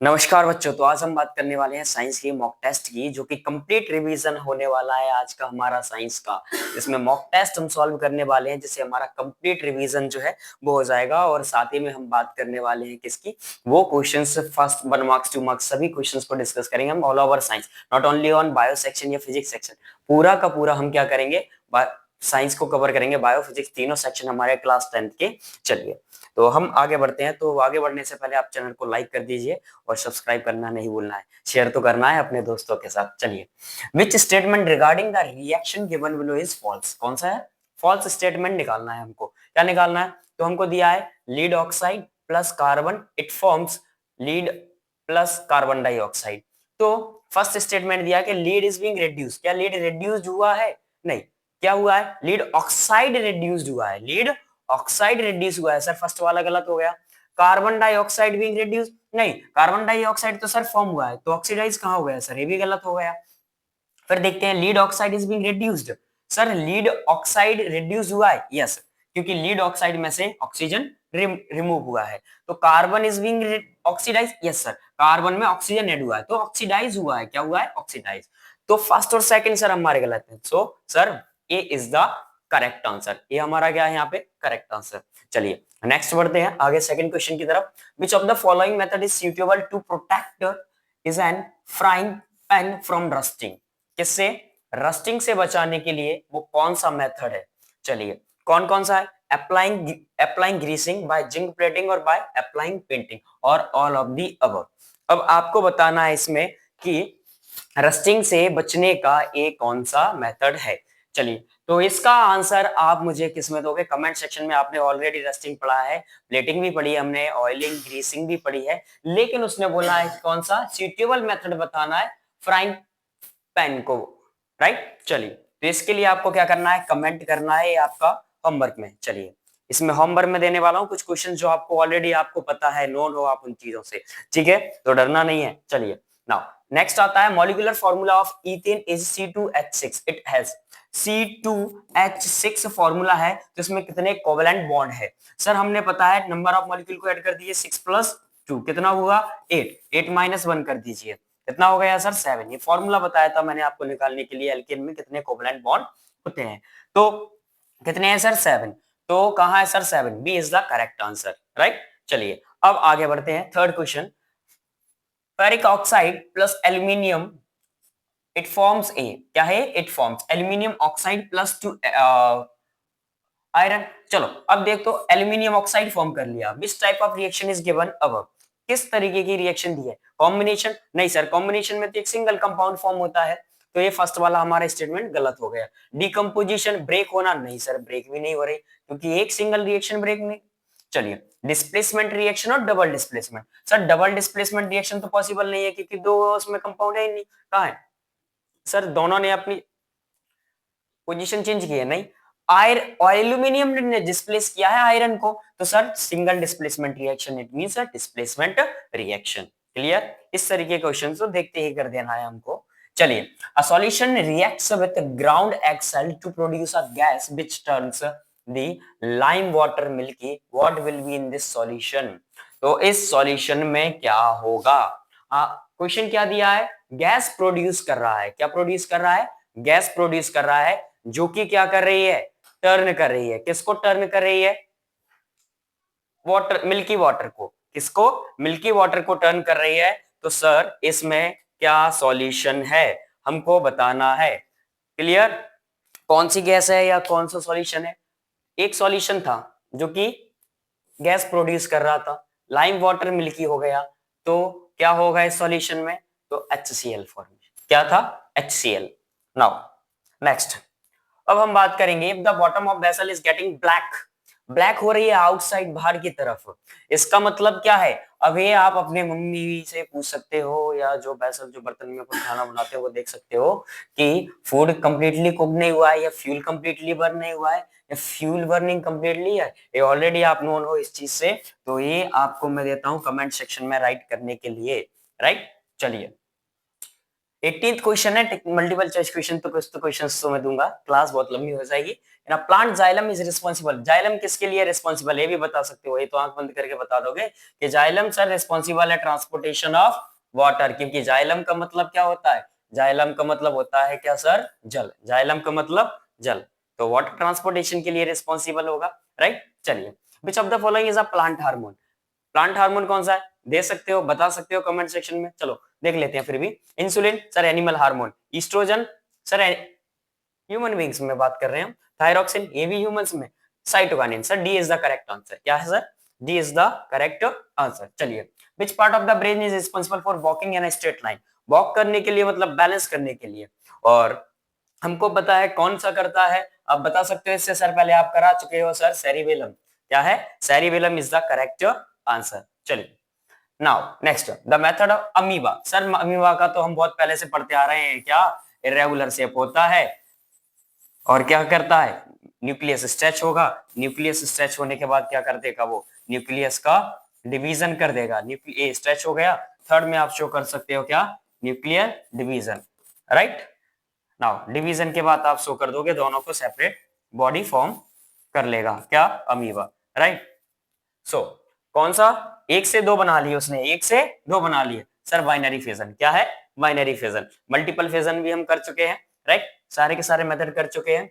नमस्कार बच्चों। तो आज हम बात करने वाले हैं साइंस की मॉक टेस्ट की, जो कि कंप्लीट रिवीजन होने वाला है आज का हमारा साइंस का। इसमें मॉक टेस्ट हम सॉल्व करने वाले हैं, जिससे हमारा कंप्लीट रिवीजन जो है वो हो जाएगा। और साथ ही में हम बात करने वाले हैं किसकी, वो क्वेश्चंस फर्स्ट 1 मार्क्स 2 मार्क्स सभी क्वेश्चंस को डिस्कस करेंगे हम all over science, not only on bio section या फिजिक्स सेक्शन। पूरा का पूरा हम क्या करेंगे, साइंस को कवर करेंगे, बायो फिजिक्स तीनों सेक्शन हमारे क्लास 10th के। चलिए तो हम आगे बढ़ते हैं। तो आगे बढ़ने से पहले आप चैनल को लाइक कर दीजिए और सब्सक्राइब करना नहीं भूलना है, शेयर तो करना है अपने दोस्तों के साथ। चलिए, which statement regarding the reaction given below is false? कौन सा है? फॉल्स स्टेटमेंट निकालना है हमको। क्या निकालना है? तो हमको दिया है lead oxide plus carbon it forms lead plus carbon dioxide. तो फर्स्ट स्टेटमेंट दिया कि लीड इज बीइंग रिड्यूस। क्या लीड रिड्यूस्ड हुआ है? नहीं। क्या हुआ है? लीड ऑक्साइड रिड्यूस्ड हुआ है। लीड ऑक्साइड रिड्यूस हुआ है सर, फर्स्ट वाला गलत हो गया। कार्बन डाइऑक्साइड बीइंग रिड्यूस, नहीं, कार्बन डाइऑक्साइड तो सर फॉर्म हुआ है, तो ऑक्सीडाइज कहां हो गया सर? ये भी गलत हो गया। फिर देखते हैं lead oxide is being reduced. Sir lead oxide reduce हुआ है, यस, क्योंकि लीड ऑक्साइड में से ऑक्सीजन रिमूव हुआ है। तो carbon is being oxidise, yes sir, carbon में ऑक्सीजन ऐड हुआ है तो ऑक्सीडाइज हुआ है। क्या हुआ है? ऑक्सीडाइज। तो फर्स्ट और सेकंड सर हमारे गलत है, so sir A is the correct answer. ये हमारा क्या है यहाँ पे? Correct answer. चलिए नेक्स्ट बढ़ते हैं आगे सेकंड क्वेश्चन की तरफ। Which of the following method is suitable to protect is an frying pan from rusting? किससे? रस्टिंग से बचाने के लिए वो कौन सा मेथड है? चलिए कौन कौन सा है? Applying greasing, by zinc plating और बाय अप्लाइंग पेंटिंग और ऑल ऑफ दी अबव। अब आपको बताना है इसमें कि रस्टिंग से बचने का एक कौन सा मेथड है। चलिए तो इसका आंसर आप मुझे किस में दोगे? कमेंट सेक्शन में। आपने ऑलरेडी रस्टिंग पढ़ा है, प्लेटिंग भी पढ़ी है हमने, ऑयलिंग ग्रीसिंग भी पढ़ी है, लेकिन उसने बोला है कौन सा सुटेबल मेथड बताना है, फ्राइंग पैन को, राइट। चलिए तो इसके लिए आपको क्या करना है? कमेंट करना है, आपका होमवर्क में। चलिए इसमें होमवर्क में देने वाला हूं कुछ क्वेश्चन जो आपको ऑलरेडी आपको पता है, नोन हो आप उन चीजों से, ठीक है, तो डरना नहीं है। चलिए नाउ नेक्स्ट आता है molecular formula of ethane is C2H6। It has C2H6 formula है, तो इसमें कितने कोवेलेंट बॉन्ड है? सर हमने पता है नंबर ऑफ मॉलिक्यूल को ऐड कर दीजिए, 6 प्लस 2 कितना होगा? 8, 8 माइनस 1 कर दीजिए, कितना हो गया सर? 7। ये फॉर्मूला बताया था मैंने आपको निकालने के लिए एल्केन में कितने कोवेलेंट बॉन्ड होते हैं। तो कितने हैं सर? 7। तो कहां है sir? 7, B is the correct answer, right. चलिए अब आगे बढ़ते हैं third question. Ferric oxide plus aluminium it forms a. क्या है? It forms aluminium oxide plus 2 iron. चलो अब देख, तो एल्यूमिनियम ऑक्साइड फॉर्म कर लिया। Which type of reaction is given above? किस तरीके की रिएक्शन दी है? कॉम्बिनेशन? नहीं सर, कॉम्बिनेशन में तो एक सिंगल कंपाउंड फॉर्म होता है, तो ये फर्स्ट वाला हमारा स्टेटमेंट गलत हो गया। डिकम्पोजिशन, ब्रेक होना? नहीं सर, ब्रेक भी नहीं हो रही, क्योंकि एक सिंगल रिएक्शन ब्रेक नहीं। चलिए डिस्प्लेसमेंट रिएक्शन और double displacement. Sir double displacement reaction तो पॉसिबल नहीं है, क्योंकि दो उसमें कंपाउंड है ही नहीं। कहां है सर? दोनों ने अपनी पोजीशन चेंज की है, नहीं। एल्यूमिनियम ने डिस्प्लेस किया है आयरन को, तो sir single displacement reaction, it means a displacement reaction. Clear? इस तरीके के क्वेश्चन तो देखते ही कर देना है हमको। चलिए, a solution reacts with ground egg shell to produce a gas which turns the lime water milky, what will be in this solution? तो इस सॉल्यूशन में क्या होगा? क्वेश्चन क्या दिया है? गैस प्रोड्यूस कर रहा है। क्या प्रोड्यूस कर रहा है? गैस प्रोड्यूस कर रहा है, जो कि क्या कर रही है? टर्न कर रही है। किसको टर्न कर रही है? वाटर, मिल्की वाटर को। किसको? मिल्की वाटर को टर्न कर रही है। तो सर इसमें क्या सॉल्यूशन है, हमको बताना है। क्लियर? कौन सी गैस है या कौन सा सॉल्यूशन है? एक सॉल्यूशन था जो कि गैस प्रोड्यूस कर रहा था, लाइम वाटर मिल्की हो गया, तो क्या होगा इस सॉल्यूशन में? तो HCl फॉर्मेशन। क्या था? HCl। नाउ नेक्स्ट, अब हम बात करेंगे if the bottom of vessel is getting black, black हो रही है आउटसाइड, बाहर की तरफ, इसका मतलब क्या है? अब ये आप अपने मम्मी से पूछ सकते हो, या जो वेसल जो बर्तन में अपन खाना बनाते हो वो देख सकते हो कि फूड कंप्लीटली कुक नहीं हुआ है, या फ्यूल कंप्लीटली बर्न नहीं हुआ है, या फ्यूल बर्निंग कंप्लीटली है। ये ऑलरेडी आप नोन हो इस चीज से, तो ये आपको मैं देता हूं कमेंट सेक्शन में राइट करने के लिए, राइट। चलिए 18th क्वेश्चन है मल्टीपल चॉइस क्वेश्चन, तो कुछ तो क्वेश्चंस तो मैं दूंगा, क्लास बहुत लंबी हो जाएगी ना। Plant xylem is responsible, xylem किसके लिए रिस्पॉन्सिबल है ये भी बता सकते हो, ये तो आंख बंद करके बता दोगे कि जाइलम सर रिस्पॉन्सिबल है ट्रांसपोर्टेशन ऑफ वाटर, क्योंकि जाइलम का मतलब क्या होता है, जाइलम का मतलब होता है क्या सर, जल, जाइलम का मतलब जल, तो वाटर ट्रांसपोर्टेशन के लिए रिस्पॉन्सिबल होगा, राइट। चलिए, विच of the following is a plant hormone, plant hormone कौन सा है, दे सकते हो, बता सकते हो कमेंट सेक्शन में, चलो देख लेते हैं फिर भी। Insulin sir animal hormone, oestrogen sir human beings में बात कर रहे हैं हम, थायरॉक्सिन ये भी ह्यूमंस में, cytokinin sir D is the correct answer, क्या है sir, D is the correct answer. चलिए, which part of the brain is responsible for walking in a straight line, walk करने के लिए मतलब बैलेंस करने के लिए, और हमको पता है कौन सा करता है, आप बता सकते हो, इससे सर पहले आप करा चुके हो सर, सेरिबेलम, क्या है, cerebellum is the correct answer. चलिए, now next the method of amoeba, sir amoeba का तो हम बहुत पहले से पढ़ते आ रहे हैं, क्या इरेगुलर शेप होता है और क्या करता है, न्यूक्लियस स्ट्रेच होगा, न्यूक्लियस स्ट्रेच होने के बाद क्या कर देगा वो, न्यूक्लियस का डिवीजन कर देगा, न्यूक्लियस स्ट्रेच हो गया, थर्ड में आप शो कर सकते हो क्या, nuclear division, right. Now division के बाद आप शो कर दोगे दोनों को सेपरेट बॉडी फॉर्म कर लेगा, क्या, अमीबा, राइट। सो कौन सा, एक से दो बना लिए उसने, एक से दो बना लिए सर, बाइनरी फिजन, क्या है, बाइनरी फिजन, मल्टीपल फिजन भी हम कर चुके हैं, राइट, सारे के सारे मेथड कर चुके हैं।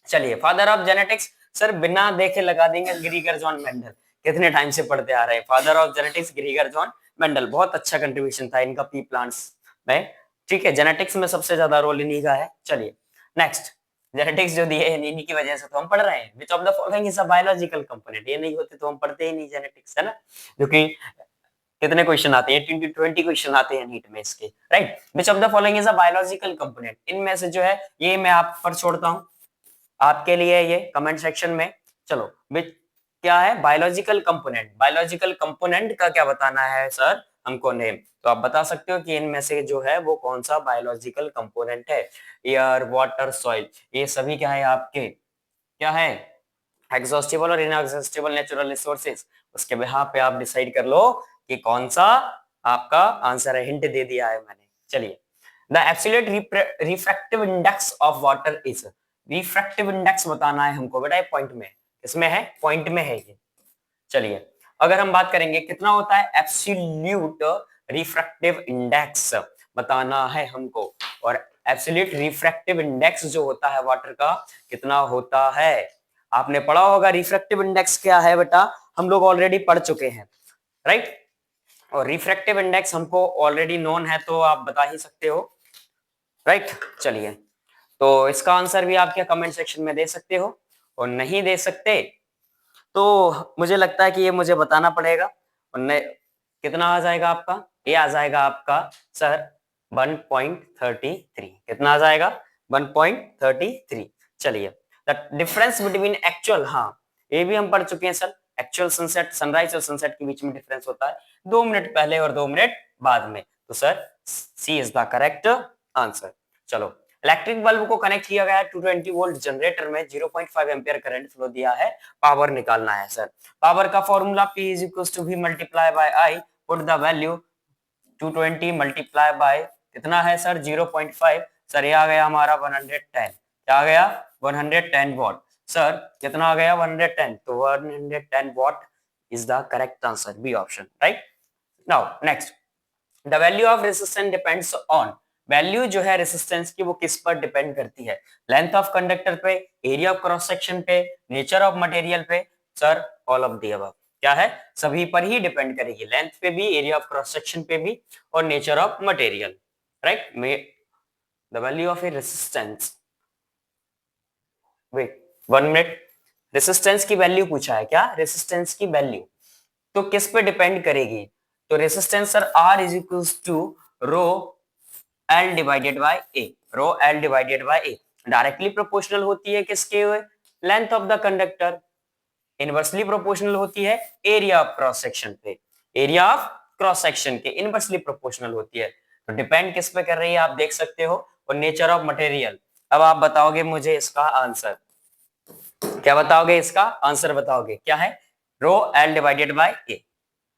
चलिए, फादर ऑफ जेनेटिक्स सर बिना देखे लगा देंगे, ग्रीगर जॉन मेंडल, कितने टाइम से पढ़ते आ रहे हैं, father of genetics ग्रीगर John Mendel, बहुत अच्छा कंट्रीब्यूशन था इनका पी प्लांट्स में, ठीक है, जेनेटिक्स में सबसे ज्यादा रोल इन्हीं का है। चलिए नेक्स्ट, जेनेटिक्स जो दिए हैं इन्हीं की वजह से तो हम पढ़ रहे हैं, विच of the following is a biological component, ये नहीं होते तो हम पढ़ते ही नहीं जेनेटिक्स, है ना, क्योंकि कितने क्वेश्चन आते हैं, 20 क्वेश्चन आते हैं नीट में इसके, right. Which of the following is a biological component, इनमें से जो है ये मैं आप पर छोड़ता हूं, आपके लिए ये कमेंट सेक्शन में, चलो विच क्या है बायोलॉजिकल कंपोनेंट, बायोलॉजिकल कंपोनेंट का क्या बताना है सर हमको नेम, तो आप बता सकते हो कि इनमें से जो है वो कौन सा बायोलॉजिकल कंपोनेंट है, एयर वाटर सॉइल, ये सभी क्या है आपके, क्या है, एग्जॉस्टिबल और इनएग्जॉस्टिबल नेचुरल रिसोर्सेज, उसके बिहाफ पे आप डिसाइड कर लो कि कौन सा आपका आंसर है, हिंट दे दिया है मैंने। चलिए, the absolute refractive index of water is, refractive index बताना है हमको बेटा, पॉइंट में, इसमें है, पॉइंट में है ये। चलिए, अगर हम बात करेंगे कितना होता है, एब्सोल्यूट रिफ्रैक्टिव इंडेक्स बताना है हमको, और एब्सोल्यूट रिफ्रैक्टिव इंडेक्स जो होता है वाटर का कितना होता है, आपने पढ़ा होगा रिफ्रैक्टिव इंडेक्स क्या है बेटा, हम लोग ऑलरेडी पढ़ चुके हैं, राइट, और रिफ्रैक्टिव इंडेक्स हमको ऑलरेडी नोन है, तो आप बता ही सकते हो, राइट। चलिए, तो इसका आंसर भी आप क्या कमेंट सेक्शन में दे सकते हो, और नहीं दे सकते तो मुझे लगता है कि ये मुझे बताना पड़ेगा, और कितना आ जाएगा आपका, ये आ जाएगा आपका सर 1.33, कितना आ जाएगा 1.33। चलिए, द डिफरेंस बिटवीन एक्चुअल, हाँ ये भी हम पढ़ चुके हैं सर, एक्चुअल सनसेट, सनराइज और सनसेट के बीच में डिफरेंस होता है 2 मिनट पहले और 2 मिनट बाद में, तो sir C is the correct answer. चलो, इलेक्ट्रिक बल्ब को कनेक्ट किया गया है 220 वोल्ट जनरेटर में, 0.5 एम्पियर करंट फ्लो दिया है, पावर निकालना है सर, पावर का formula P is equal to V multiply by I, put the value 220 multiply by कितना है सर 0.5, सर ये आ गया हमारा 110, क्या आ गया 110 वॉट, सर कितना आ गया 110, तो 110 watt is the correct answer, B option, right. Now next, the value of resistance depends on, value जो है रेजिस्टेंस की वो किस पर डिपेंड करती है, लेंथ ऑफ कंडक्टर पे, एरिया ऑफ क्रॉस सेक्शन पे, नेचर ऑफ मटेरियल पे, sir all of the above, क्या है सभी पर ही डिपेंड करेगी, लेंथ पे भी, एरिया ऑफ क्रॉस सेक्शन पे भी, और nature of material, right. The value of a resistance, wait 1 minute, resistance की वैल्यू पूछा है क्या, रेजिस्टेंस की वैल्यू तो किस पे डिपेंड करेगी, तो resistance sir R is equal to rho L divided by A, rho L divided by A, directly proportional होती है किसके हुए, length of the conductor, inversely proportional होती है एरिया ऑफ क्रॉस सेक्शन पे, एरिया ऑफ क्रॉस सेक्शन के inversely proportional होती है, तो डिपेंड किस पे कर रही है आप देख सकते हो, और नेचर ऑफ मटेरियल, अब आप बताओगे मुझे इसका आंसर, क्या बताओगे इसका आंसर बताओगे, क्या है रो L divided by A,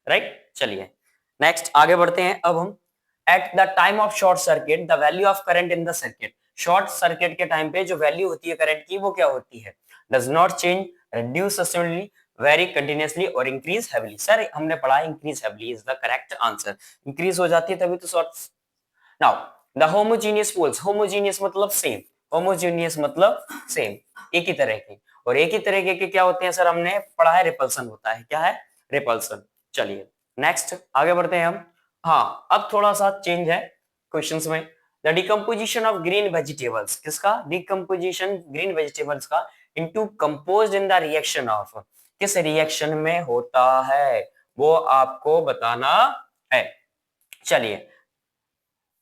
right. चलिए नेक्स्ट आगे बढ़ते हैं अब हम, at the time of short circuit the value of current in the circuit, short circuit के टाइम पे जो वैल्यू होती है करंट की वो क्या होती है, does not change, reduce sustainably, very continuously और इंक्रीज हेवीली। सर हमने पढ़ा increase heavily is the correct answer, increase हो जाती है तभी तो short. Now the homogeneous poles, homogeneous मतलब सेम, होमोजीनियस मतलब सेम, एक ही तरह के, और एक ही तरह के क्या होते हैं सर, हमने पढ़ा है रिपल्सन होता है, क्या है, रिपल्सन। चलिए नेक्स्ट आगे बढ़ते हैं हम। हाँ अब थोड़ा सा चेंज है क्वेश्चंस में। The decomposition of green vegetables, किसका डिकम्पोजिशन, ग्रीन वेजिटेबल्स का, into composed in the reaction of, किस रिएक्शन में होता है वो आपको बताना है। चलिए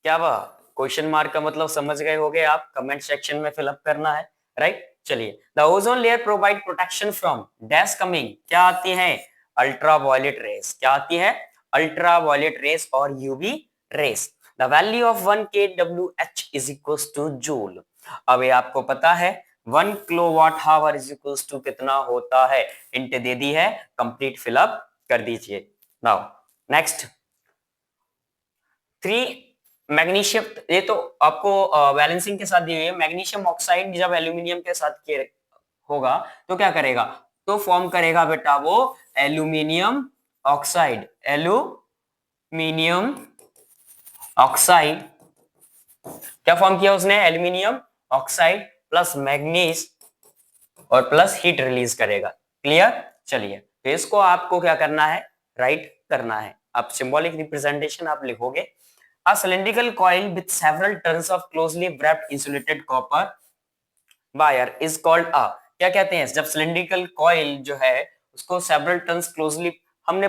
क्या वह क्वेश्चन मार्क का मतलब समझ गए होगे आप, कमेंट सेक्शन में फिलअप करना है, राइट। चलिए the ozone layer provide protection from dash coming, क्या आती है, अल्ट्रावायलेट रेस, क्या आती है, अल्ट्रावायलेट रेस और UV rays. The value of 1 kWh is equals to joule. अब ये आपको पता है 1 kilowatt hour is equals to कितना होता है, इंट दे दी है, कंप्लीट फिलअप कर दीजिए। नाउ नेक्स्ट 3 मैग्नीशियम, ये तो आपको बैलेंसिंग के साथ दी हुई है। मैग्नीशियम ऑक्साइड जब एल्यूमिनियम के साथ होगा तो क्या करेगा, तो फॉर्म करेगा बेटा वो एल्यूमिनियम ऑक्साइड, एल्यूमिनियम ऑक्साइड, क्या फॉर्म किया उसने, एल्यूमिनियम ऑक्साइड प्लस मैग्नीज और प्लस हीट रिलीज करेगा। क्लियर। चलिए तो इसको आपको क्या करना है, राइट करना है। अब सिंबॉलिक रिप्रेजेंटेशन आप लिखोगे, a cylindrical coil with several turns of closely wrapped insulated copper wire is called a, क्या कहते हैं, जब cylindrical coil जो है उसको several turns closely, हमने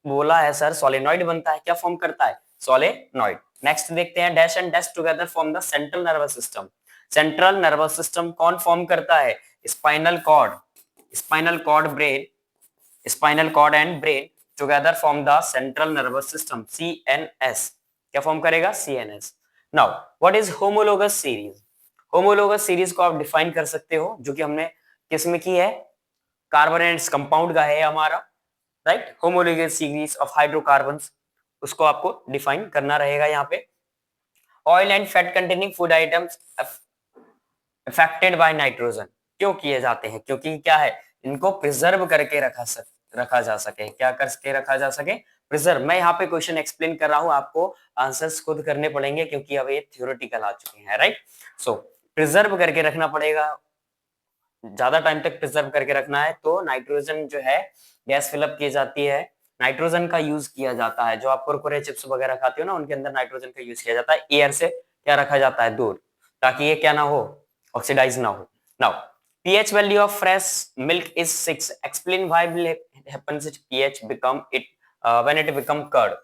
बोला है सर सोलेनॉइड बनता है, क्या फॉर्म करता है, सोलेनॉइड। नेक्स्ट देखते हैं dash and dash together form the central nervous system. Central nervous system कौन फॉर्म करता है, spinal cord, spinal cord brain, spinal cord and brain together form the central nervous system, CNS, क्या form करेगा, CNS। Now what is homologous series, homologous series को आप define कर सकते हो, जो कि हमने किस में की है, कार्बन एंड कंपाउंड का है हमारा, right, homologous series of hydrocarbons, उसको आपको डिफाइन करना रहेगा यहाँ पे। Oil and fat containing food items affected by nitrogen, क्यों किए जाते हैं, क्योंकि क्या है, इनको प्रिजर्व करके रखा जा सके, क्या करके रखा जा सके, प्रिजर्व। मैं यहाँ पे क्वेश्चन एक्सप्लेन कर रहा हूँ, आपको आंसर्स खुद करने पड़ेंगे क्योंकि अब ये थ्योरेटिकल आ चुके हैं, राइट। सो प्रिजर्व करके रखना पड़ेगा, ज्यादा टाइम तक प्रिजर्व करके रखना है तो नाइट्रोजन जो है गैस फिलअप की जाती है, नाइट्रोजन का यूज किया जाता है, जो आप कुरकुरे चिप्स वगैरह खाते हो ना उनके अंदर नाइट्रोजन का यूज किया जाता है, एयर से क्या रखा जाता है, दूर, ताकि ये क्या ना हो, ऑक्सीडाइज ना हो। Now pH value of fresh milk is 6, explain why will happens it pH become it when it become curd।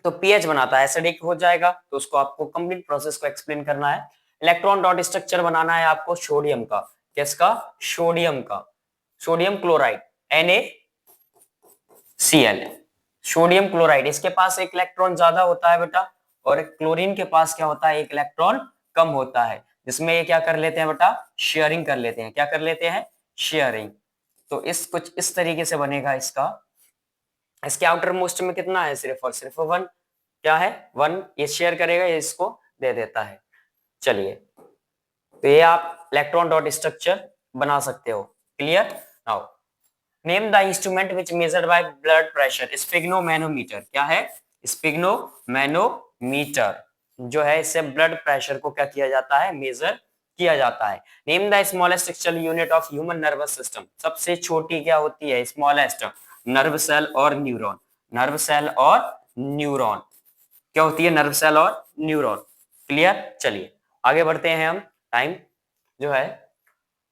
तो pH बनाता है एसिडिक हो जाएगा, तो उसको आपको कंप्लीट प्रोसेस को एक्सप्लेन करना है। इलेक्ट्रॉन डॉट स्ट्रक्चर बनाना है आपको सोडियम का, किसका, सोडियम का, sodium chloride NaCl, sodium chloride, इसके पास एक इलेक्ट्रॉन ज्यादा होता है बेटा, और क्लोरीन के पास क्या होता है, एक इलेक्ट्रॉन कम होता है, जिसमें ये क्या कर लेते हैं बेटा, शेयरिंग कर लेते हैं, क्या कर लेते हैं, शेयरिंग। तो इस कुछ इस तरीके से बनेगा इसका, इसके आउटर मोस्ट में कितना है, सिर्फ और सिर्फ 1, क्या है 1, ये शेयर करेगा, ये इसको दे देता है। चलिए तो ये आप इलेक्ट्रॉन डॉट स्ट्रक्चर बना सकते हो। Clear. Now name the instrument which measured by blood pressure, sphygmomanometer, क्या है, स्फिग्नोमैनोमीटर जो है, इससे ब्लड प्रेशर को क्या किया जाता है, मेजर किया जाता है। Name the smallest structural unit of human nervous system, सबसे छोटी क्या होती है, स्मॉलेस्ट, नर्व सेल और न्यूरॉन, नर्व सेल और न्यूरॉन, क्या होती है, नर्व सेल और न्यूरॉन। क्लियर। चलिए आगे बढ़ते हैं हम। टाइम जो है,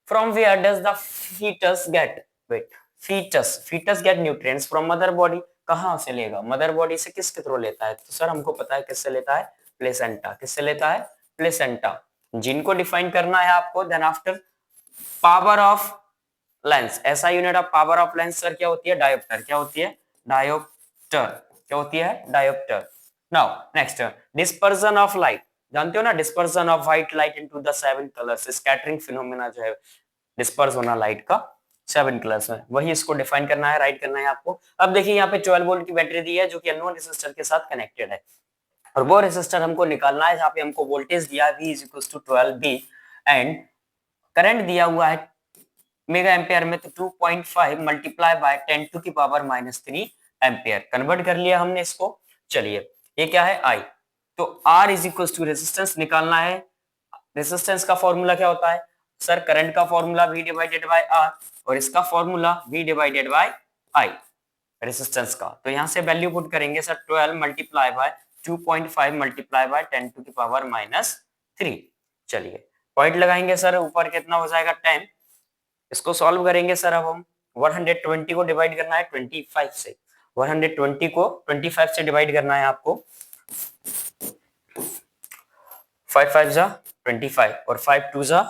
from where does the foetus get, wait, foetus get nutrients from mother body, कहां से लेगा, मदर बॉडी से किसके थ्रू लेता है, तो सर हमको पता है किससे लेता है, प्लेसेंटा, किससे लेता है, प्लेसेंटा। जिनको डिफाइन करना है आपको, then after power of lens, ऐसा unit of power of lens sir क्या होती है, डायोप्टर, क्या होती है, डायोप्टर, क्या होती है, dioptre. Now next dispersion of light, जानते हो ना, dispersion of white light into the 7 colours, scattering phenomena जो है, डिस्पर्स होना लाइट का 7 कलर्स में, वही इसको डिफाइन करना है, राइट करना है आपको। अब देखिए यहाँ पे 12 वोल्ट की बैटरी दी है जो कि अननोन रेजिस्टर के साथ कनेक्टेड है, और वो रेसिस्टर हमको निकालना है जहाँ पे हमको वोल्टेज दिया V is equal to 12V and current दिया हुआ है मेगा एम्पियर में, तो 2.5 मल्टीप्लाई बाय 10 टू की पावर -3 एम्पियर। कन्वर्ट कर लिया हमने इसको। चलिए ये क्या है I, तो R is equal to resistance निकालना है। रेजिस्टेंस का फॉर्मूला क्या होता है सर? करंट का formula V divided by R और इसका formula V divided by I resistance का। तो यहाँ से वैल्यू पुट करेंगे sir 12 multiply by 2.5 multiply by 10 to की पावर -3। चलिए पॉइंट लगाएंगे सर, ऊपर कितना हो जाएगा 10। इसको सॉल्व करेंगे सर। अब हम 120 को डिवाइड करना है 25 से, 120 को 25 से डिवाइड करना है आपको। 5 5 जा 25 और 5 2 जा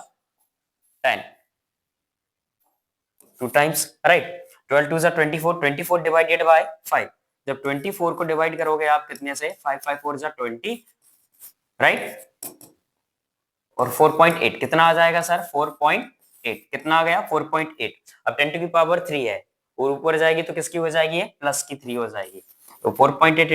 10, 2 टाइम्स राइट। 12 2 जा 24, 24 डिवाइडेड बाय 5। जब 24 को डिवाइड करोगे आप कितने से? 5 5 4 जा 20 राइट, और 4.8 कितना आ जाएगा सर? 4.8 कितना आ गया? 4.8। अब 10 टू की पावर 3 है और ऊपर जाएगी तो किसकी हो जाएगी? प्लस की 3 हो जाएगी। तो 4.8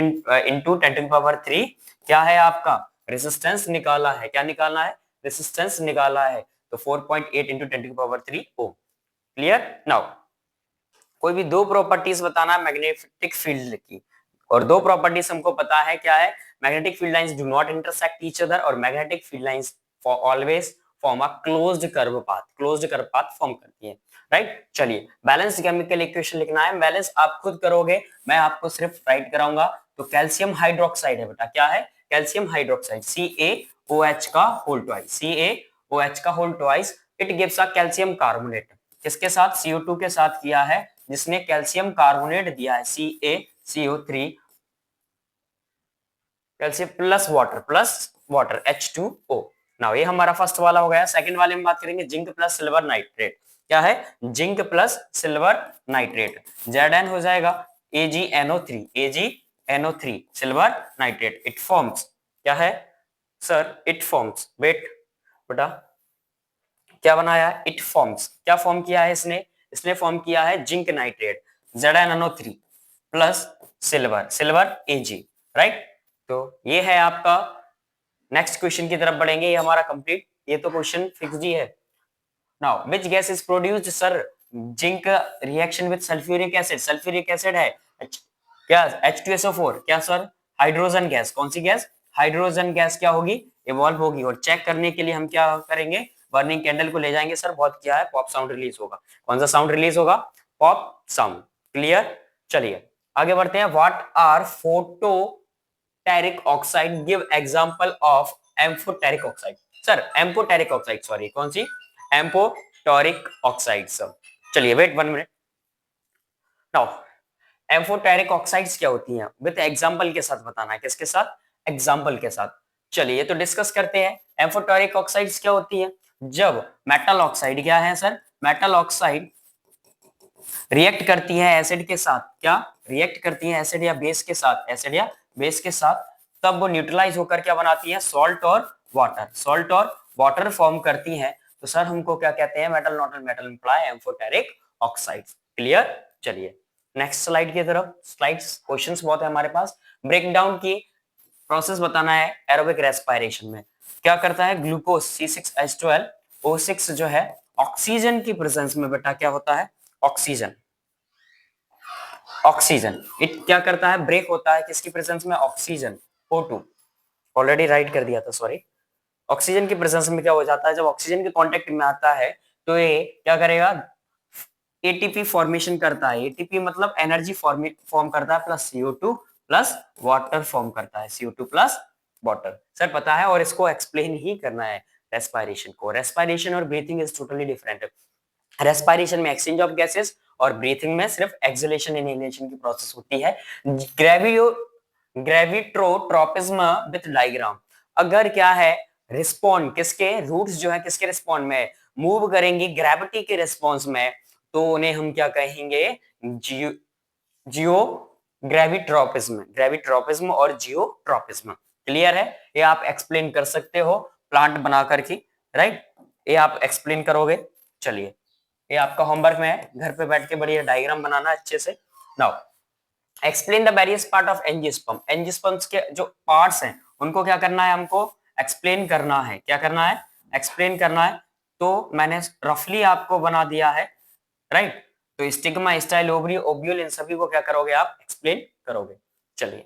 इंटू 10 टू की पावर 3 क्या है आपका? रेजिस्टेंस निकाला है। क्या निकालना है? रेजिस्टेंस निकाला है। तो 4.8 इंटू 10 टू की पावर 3 ओम। क्लियर? नाउ कोई भी दो प्रॉपर्टीज बताना है मैग्नेटिक फील्ड की, और दो प्रॉपर्टीज हमको पता है क्या है? Magnetic field lines do not intersect each other और magnetic field lines for always form a closed curve path. Closed curve path form करती है राइट। चलिए बैलेंस केमिकल इक्वेशन लिखना है। बैलेंस आप खुद करोगे, मैं आपको सिर्फ राइट कराऊंगा। तो कैल्शियम हाइड्रोक्साइड है बेटा, क्या है? कैल्शियम हाइड्रोक्साइड CaOH का होल ट्वाइस, CaOH का whole twice. It gives a calcium carbonate. किसके साथ? CO2 के साथ किया है, जिसने कैल्शियम कार्बोनेट दिया है CaCO3 calcium plus water H2O। Now ये हमारा फर्स्ट वाला हो गया। सेकंड वाले में बात करेंगे जिंक प्लस सिल्वर नाइट्रेट। क्या है? Zinc plus silver nitrate. Zn हो जाएगा AgNO3 silver nitrate. It forms क्या है सर? इट फॉर्म्स वेट बेटा क्या बनाया? इट फॉर्म्स क्या फॉर्म किया है इसने? इसने फॉर्म किया है zinc nitrate ZnNO3 plus silver Ag right. तो ये है आपका। नेक्स्ट क्वेश्चन की तरफ बढ़ेंगे। ये हमारा कंप्लीट, ये तो क्वेश्चन फिक्स ही है। Now which gas is produced sir? Zinc reaction with sulphuric acid. Sulphuric acid है क्या? H2SO4 क्या सर? Hydrogen gas. कौन सी गैस? हाइड्रोजन गैस क्या होगी? इवॉल्व होगी। और चेक करने के लिए हम क्या करेंगे? बर्निंग कैंडल को ले जाएंगे सर। बहुत क्या है? पॉप साउंड रिलीज होगा। कौन सा साउंड रिलीज होगा? Pop sound. क्लियर? चलिए आगे बढ़ते हैं। What are amphoteric oxide? Give example of amphoteric oxide. Sir amphoteric oxide, sorry कौन सी? Amphoteric oxide sir. चलिए wait 1 minute. Now amphoteric oxides क्या होती हैं? विद एग्जांपल के साथ बताना है। किसके साथ? एग्जांपल के साथ। चलिए तो डिस्कस करते हैं। एम्फोटेरिक ऑक्साइड्स क्या होती हैं? जब मेटल ऑक्साइड क्या है सर? मेटल ऑक्साइड रिएक्ट करती है एसिड के साथ। क्या रिएक्ट करती है? एसिड या बेस के साथ। एसिड या बेस के साथ। तब वो न्यूट्रलाइज होकर क्या बनाती है? सॉल्ट और वाटर। सॉल्ट और वाटर फॉर्म करती हैं। तो सर हमको क्या कहते हैं? Metal not metal imply amphoteric oxides. Clear? चलिए नेक्स्ट स्लाइड की तरफ। स्लाइड्स क्वेश्चंस बहुत है हमारे पास। ब्रेक डाउन की प्रोसेस बताना है एरोबिक रेस्पिरेशन में। क्या करता है? ग्लूकोज C6H12O6 जो है ऑक्सीजन की प्रेजेंस में बेटा क्या होता है? ऑक्सीजन इट क्या करता है? ब्रेक होता है किसकी प्रेजेंस में? Oxygen O2। ऑलरेडी राइट कर दिया था, सॉरी। ऑक्सीजन की प्रेजेंस में क्या हो जाता है? जब ऑक्सीजन के कांटेक्ट में आता है तो ये क्या करेगा? एटीपी फॉर्मेशन करता है। एटीपी मतलब एनर्जी फॉर्म करता है plus CO2 plus water form करता है। CO2 प्लस वाटर सर पता है, और इसको एक्सप्लेन ही करना है रेस्पिरेशन को। रेस्पिरेशन और breathing is totally different. Respiration में एक्सचेंज ऑफ गैसेस और ब्रीथिंग में सिर्फ एक्सहेलेशन इनहेलेशन की प्रोसेस होती है। ग्रेविट्रोट्रोपिज्म विथ डायग्राम। अगर क्या है? रिस्पॉन्ड किसके? रूट्स जो है किसके रिस्पॉन्ड में मूव करेंगी? ग्रेविटी के रिस्पॉन्स में। तो उन्हें हम क्या कहेंगे? जियो ग्रेविट्रोपिज्म और जियोट्रोपिज्म। क्लियर है? ये आप एक्सप्लेन कर सकते हो प्लांट बना करके, राइट। ये आप एक्सप्लेन करोगे। चलिए ये आपका होमवर्क में है, घर पे बैठ के बढ़िया डायग्राम बनाना अच्छे से। Now explain the various part of angiosperm, angiosperms के जो पार्ट्स हैं उनको क्या करना है, हमको एक्सप्लेन करना है। क्या करना है? एक्सप्लेन करना है। तो मैंने रफली आपको बना दिया है, राइट। तो स्टिग्मा, स्टाइल, ओवरी, ओव्यूल, इन सभी को क्या करोगे आप? एक्सप्लेन करोगे। चलिए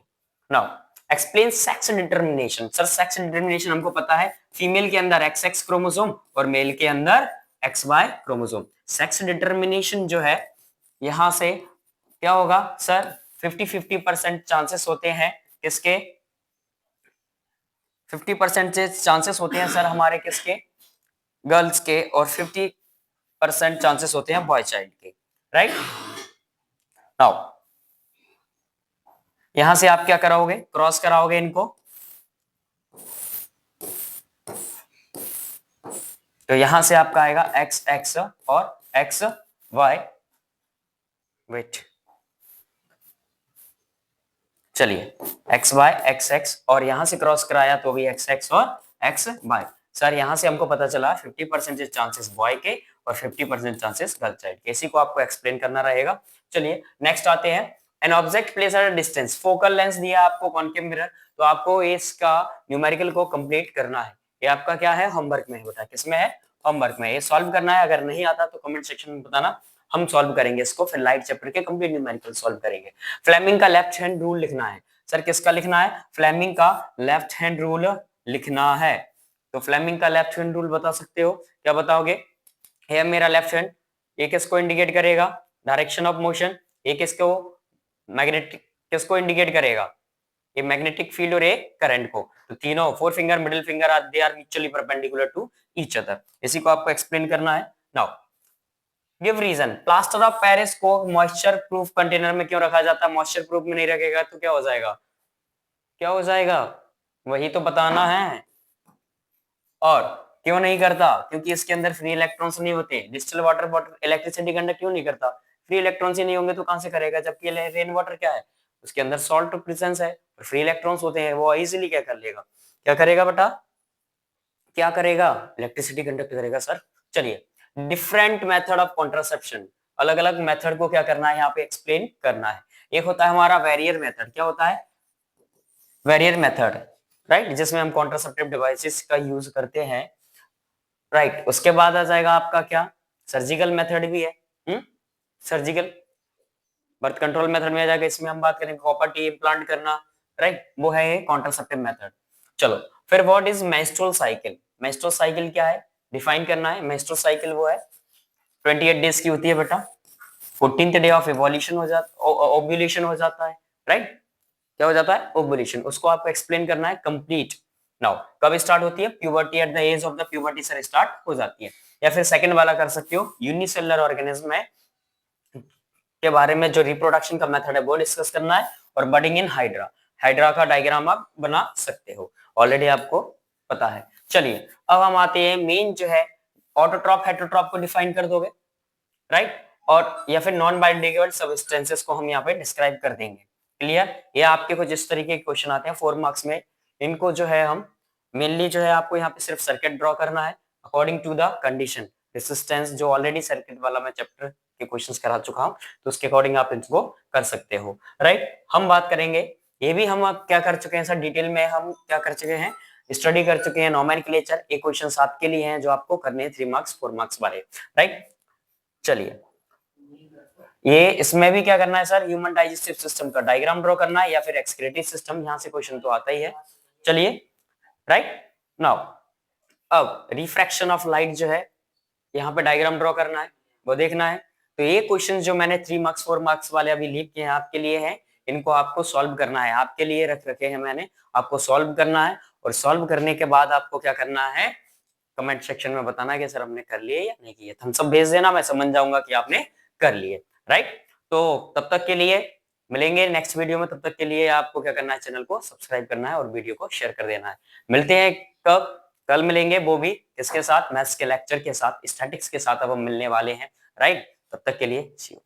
now explain sex determination. Sir sex determination हमको पता है, फीमेल के अंदर XX क्रोमोसोम और मेल के अंदर XY क्रोमोसोम। सेक्स डिटर्मिनेशन जो है यहां से क्या होगा सर? 50-50% चांसेस होते हैं किसके? 50% चांसेस होते हैं सर हमारे किसके? गर्ल्स के, और 50% चांसेस होते हैं बॉय चाइल्ड के, राइट। नाउ यहां से आप क्या कराओगे? क्रॉस कराओगे इनको। तो यहां से आपका आएगा XX और XY। वेट, चलिए XY XX और यहां से क्रॉस कराया तो भी XX और XY। सर यहां से हमको पता चला 50% चांसेस बॉय के और 50% चांसेस गर्ल चाइल्ड के। इसी को आपको एक्सप्लेन करना रहेगा। चलिए नेक्स्ट आते हैं। An object place at a distance, focal length दिया आपको कॉनकेव मिरर, तो आपको इसका न्यूमेरिकल को कंप्लीट करना है। ये आपका क्या है? होमवर्क में है बेटा। किसमें है? होमवर्क में। ये सॉल्व करना है, अगर नहीं आता तो कमेंट सेक्शन में बताना, हम सॉल्व करेंगे इसको, फिर लाइट चैप्टर के कंप्लीट न्यूमेरिकल सॉल्व करेंगे। फ्लेमिंग का लेफ्ट हैंड रूल लिखना है। सर किसका लिखना है? फ्लेमिंग का लेफ्ट हैंड रूल लिखना है। तो फ्लेमिंग का लेफ्ट हैंड रूल बता सकते हो? क्या बताओगे? है मेरा लेफ्ट हैंड, ये किसको इंडिकेट करेगा? Direction of motion. ये किसको? मैग्नेटिक, किसको इंडिकेट करेगा? ये मैग्नेटिक फील्ड और ये करंट को। तो तीनों, four finger, middle finger are they are mutually perpendicular to each other. इसी को आपको एक्सप्लेन करना है। Now give reason. Plaster of Paris को मॉइस्चर प्रूफ कंटेनर में क्यों रखा जाता है? मॉइस्चर प्रूफ में नहीं रखेगा तो क्या हो जाएगा? क्या हो जाएगा? वही तो बताना है। और क्यों नहीं करता? क्योंकि इसके अंदर फ्री इलेक्ट्रॉन्स नहीं होते। Distil water water electricity conduct क्यों नहीं करता? फ्री इलेक्ट्रॉन्स ही नहीं होंगे तो कहां से करेगा? जबकि रेन वाटर क्या है? उसके अंदर सॉल्ट प्रेजेंस है, फ्री इलेक्ट्रॉन्स होते हैं, वो इजीली क्या कर लेगा? क्या करेगा बेटा? क्या करेगा? इलेक्ट्रिसिटी कंडक्ट करेगा सर। चलिए डिफरेंट मेथड ऑफ कॉन्ट्रासेप्शन, अलग अलग मेथड को क्या करना है यहाँ पे एक्सप्लेन करना है। एक होता है हमारा वेरियर मेथड। क्या होता है? वेरियर मेथड, राइट, जिसमें हम कॉन्ट्रासेप्टिव डिवाइसेस का यूज करते हैं, राइट। उसके बाद आ जाएगा आपका क्या? सर्जिकल मेथड भी है। सर्जिकल बर्थ कंट्रोल मेथड में आ जाएगा। इसमें हम बात करेंगे कॉपर टी इम्प्लांट करना, राइट, वो है ये कॉन्ट्रासेप्टिव मेथड। चलो फिर what is menstrual cycle? Menstrual cycle क्या है? डिफाइन करना है। मेंस्ट्रुअल साइकिल वो है 28 डेज की होती है बेटा। 14th डे ऑफ एवोल्यूशन हो जाता, ओव्यूलेशन हो जाता है, राइट। क्या हो जाता है? ओव्यूलेशन। उसको आपको एक्सप्लेन करना है कंप्लीट। नाउ कब स्टार्ट होती है? Puberty, at the age of the puberty sir start हो जाती है। या फिर सेकंड वाला कर सकते हो, यूनिसेलुलर ऑर्गेनिज्म है के बारे में जो रिप्रोडक्शन का मेथड है वो डिस्कस करना है। और बडिंग इन हाइड्रा, हाइड्रा का डायग्राम आप बना सकते हो, ऑलरेडी आपको पता है। चलिए अब हम आते हैं मेन जो है ऑटोट्रॉप हेटेरोट्रॉप को डिफाइन कर दोगे, राइट। और या फिर नॉन बायोडिग्रेडेबल सब्सटेंसेस को हम यहाँ पे डिस्क्राइब कर देंगे। क्लियर? ये आपके कुछ इस तरीके के क्वेश्चन आते हैं 4 मार्क्स में। इनको जो है हम मेनली जो है आपको यहाँ पे सिर्फ सर्किट ड्रॉ करना है according to the condition. Resistance जो ऑलरेडी सर्किट वाला मैं चैप्टर के क्वेश्चंस करा चुका हूँ, तो उसके अकॉर्डिंग आप इसको कर सकते हो, राइट। हम बात करेंगे, ये भी हम क्या कर चुके हैं सर डिटेल में, हम क्या कर चुके हैं, स्टडी कर चुके हैं नोमेनक्लेचर। ये क्वेश्चन आपके लिए हैं जो आपको करने हैं 3 मार्क्स 4 मार्क्स वाले, राइट। चलिए ये इसमें भी क्या करना है सर? ह्यूमन डाइजेस्टिव सिस्टम का डायग्राम ड्रॉ करना है या फिर एक्सक्रीटरी सिस्टम, यहां से क्वेश्चन तो आता ही है। चलिए राइट नाउ अब रिफ्रैक्शन ऑफ लाइट जो है यहाँ पे डायग्राम ड्रॉ करना है, वो देखना है। तो ये क्वेश्चन जो मैंने 3 मार्क्स 4 मार्क्स वाले अभी लीव किए हैं आपके लिए हैं, इनको आपको सॉल्व करना है, आपके लिए रख रखे हैं मैंने, आपको सॉल्व करना है। और सॉल्व करने के बाद आपको क्या करना है? कमेंट सेक्शन में बताना है कि सर हमने कर लिए या नहीं किए। थम्स अप भेज देना, मैं समझ जाऊंगा कि आपने कर लिए, राइट। तो तब तक के लिए मिलेंगे नेक्स्ट वीडियो में। तब तक के लिए आपको क्या करना है? चैनल को सब्सक्राइब करना है और वीडियो को शेयर कर देना है। मिलते हैं कब? कल मिलेंगे, वो भी इसके साथ मैथ्स के लेक्चर के साथ, स्टैटिक्स के साथ अब हम मिलने वाले हैं, राइट। तब तक के लिए सी यू।